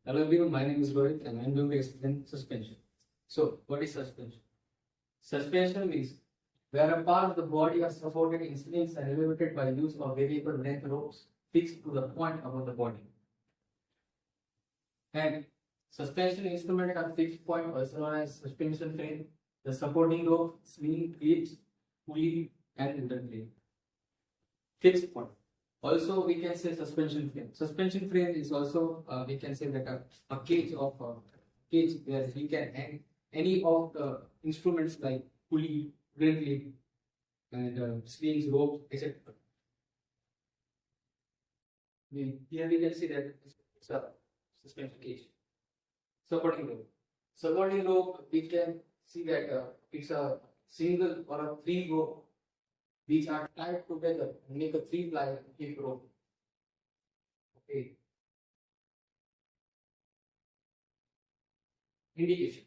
Hello everyone, my name is Rohit and I am going to explain suspension. So, what is suspension? Suspension means where a part of the body are supported in slings and elevated by use of variable length ropes fixed to the point above the body. And suspension instrument at fixed point, also known as suspension frame, the supporting rope, sling, clips, pulley, and interplay. Fixed point. Also, we can say suspension frame. Suspension frame is also we can say that a cage of cage where you can hang any of the instruments like pulley, drill clip, and slings, ropes, etc. Here we can see that it's a suspension cage. Supporting rope. Supporting rope, we can see that it's a single or a three rope which are tied together and make a three-ply hip rope. Okay. Indication.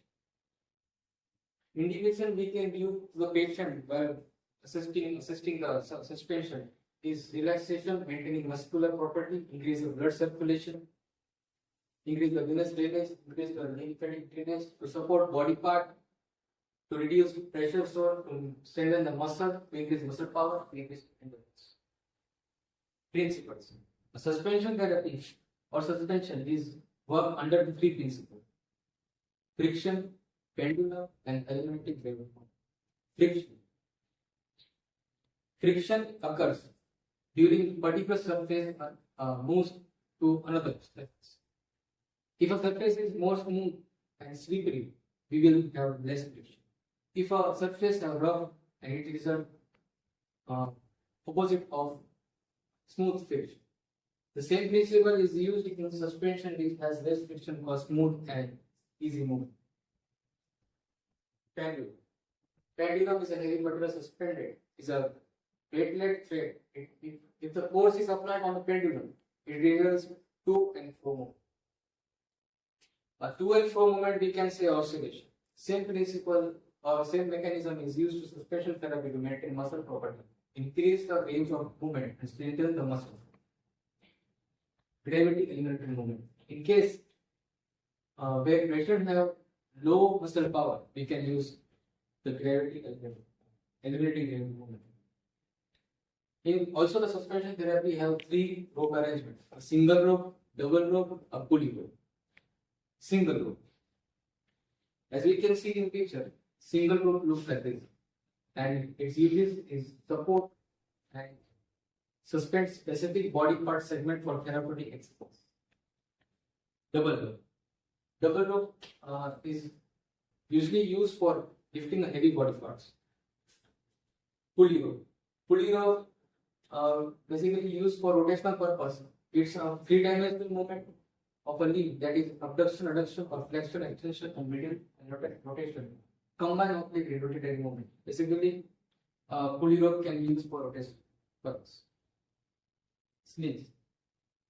Indication we can view to the patient while assisting the suspension is relaxation, maintaining muscular property, increase the blood circulation, increase the venous drainage, increase the lymphatic drainage to support body part, to reduce pressure sore, to strengthen the muscle, to increase muscle power, to increase endurance. Principles. A suspension therapy or suspension is work under the three principles: friction, pendulum, and aromatic waveform. Friction. Friction occurs during particular surface moves to another surface. If a surface is more smooth and slippery, we will have less friction. If a surface is rough and it is an opposite of smooth friction. The same principle is used in suspension which has less friction for smooth and easy movement. Pendulum. Pendulum is a heavy material suspended. It's a platelet thread. If the force is applied on the pendulum, it results to and fro movement. A to and fro movement we can say oscillation. Same principle or same mechanism is used to suspension therapy to maintain muscle property, increase the range of movement, and strengthen the muscle. Gravity eliminated movement. In case where patient have low muscle power, we can use the gravity eliminating gravity movement. In also the suspension therapy have three rope arrangement: a single rope, double rope, a pulley rope. Single rope. As we can see in picture, single rope looks like this, and its uses is support and suspend specific body part segment for therapeutic exercise. Double rope. Double rope is usually used for lifting heavy body parts. Pulley rope. Pulley rope basically used for rotational purpose. It's a three-dimensional movement of a limb, that is abduction, adduction, or flexion, extension, and medial and rotation. Combine oblique rotatory movement. Basically, pulley rope can be used for rotation purpose. Slings.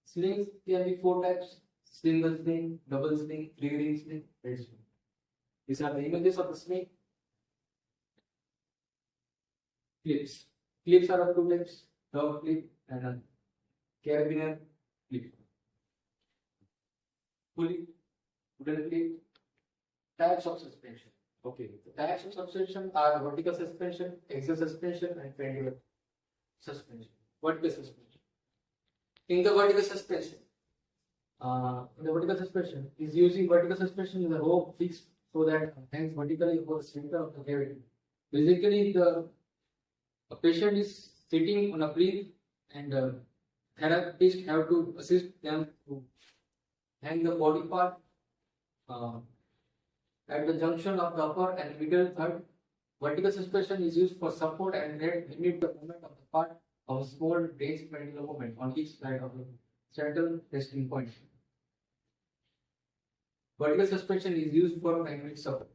Slings can be four types: single sling, double sling, three-ring sling, red sling. These are the images of the sling. Clips. Clips are of two types: dog clip and a carabiner clip. Pulley, wooden clip. Types of suspension. Okay. The types of suspension are vertical suspension, axial suspension, and pendular suspension. Vertical suspension. In the vertical suspension, is using vertical suspension with a rope fixed so that hangs vertically over the center of the cavity. Basically, the patient is sitting on a plinth, and therapist have to assist them to hang the body part at the junction of the upper and middle third. Vertical suspension is used for support and limit the movement of the part of a small raised pendular movement on each side of the central resting point. Vertical suspension is used for dynamic support.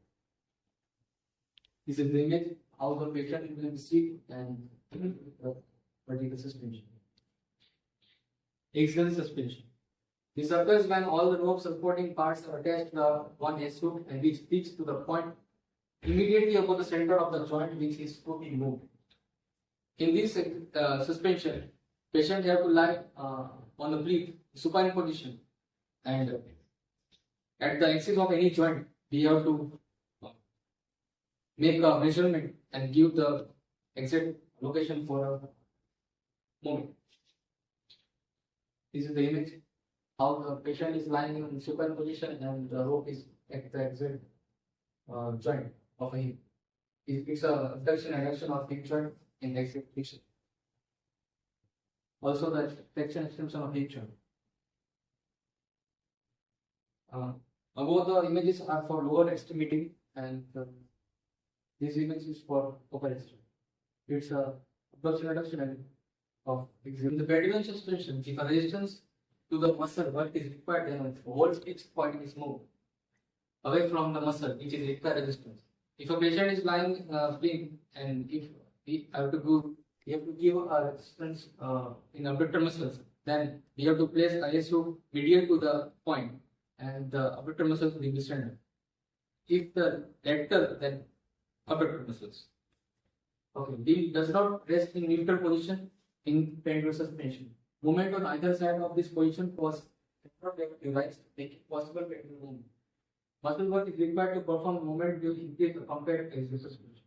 This is the image how the patient will sit and vertical suspension. Axial suspension. This occurs when all the rope supporting parts are attached to one edge hook and which fixed to the point immediately above the center of the joint which is to be moved. In this suspension, patient have to lie on the plinth, supine position, and At the axis of any joint, we have to make a measurement and give the exact location for a moment. This is the image how the patient is lying in supine position and the rope is at the exact joint of a hip. It's a abduction adduction of hip joint in the exact position. Also the flexion extension of hip joint. Above the images are for lower extremity and this image is for upper extremity. It's a abduction adduction of in the pedicle suspension. If a resistance to the muscle work is required, then whole each point is moved away from the muscle, which is required resistance. If a patient is lying prone and if we have to go, we have to give a resistance in abductor muscles, then we have to place ISU medial to the point and the abductor muscles will be distended. If the rectal, then abductor muscles. Okay, D does not rest in neutral position in pendular suspension. Movement on either side of this position was device make it possible pendular movement. Muscle work is required to perform movement during increase compared to suspension.